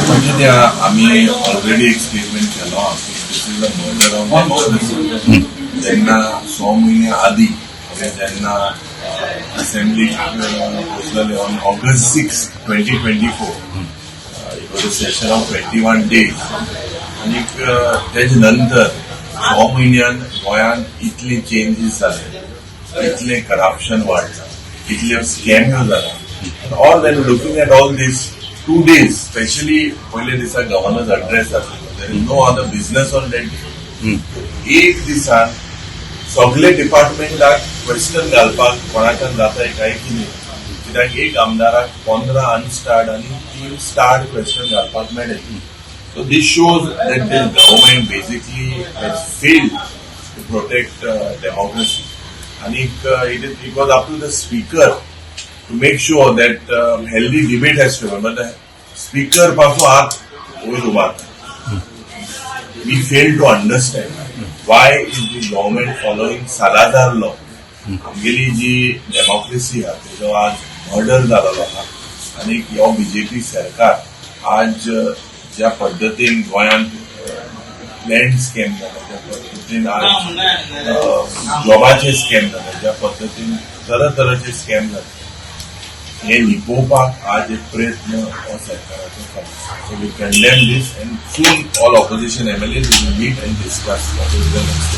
म्हणजे त्या आम्ही ऑलरेडी एक स्टेटमेंट केलो this is a murder of democracy. जेन्ना 6 महिने आधी जेन्ना असेंब्ली पोचलेले on August 6, 2024 it was a session of 21 days आणि तेजे नंतर 6 महिन्यान गोंयांत इतले चेंजीस जाले, इतले करप्शन वाडला, इतले स्कॅम जाला. All when looking at all these 2 days, especially पहिले दिसा गव्हर्नर्स अड्रेस जातलो, there is no other business on that day. एक दिसान सगळे डिपार्टमेंटाक क्वेश्चन घालपाक कोणाच्यान जाता काय की नाही, कित्याक एक आमदाराक 15 अनस्टार्ड आणि 3 स्टार्ड क्वेश्चन घालपाक मेळ्ळे. So this shows that the government basically has failed to protect democracy. And it was up to the speaker to make sure that healthy debate has to happen. But the speaker paso aat always ubat. We fail to understand why is the government following Salazar law. आमगेली जी democracy हा तेजो आज murder जालोलो आहा आनी ह्यो BJP सरकार आज ज्या पद्दतीन गोंयांत लँड स्कॅम जाला, ज्या पद्दतीन आज जॉबाचे स्कॅम जाला, ज्या पद्दतीन तरेतरेचे स्कॅम जाता, हे लिपोवपाक आज एक प्रयत्न हो सरकाराचो चलता. So we condemn these and soon all opposition MLAs will meet and discuss what is the next.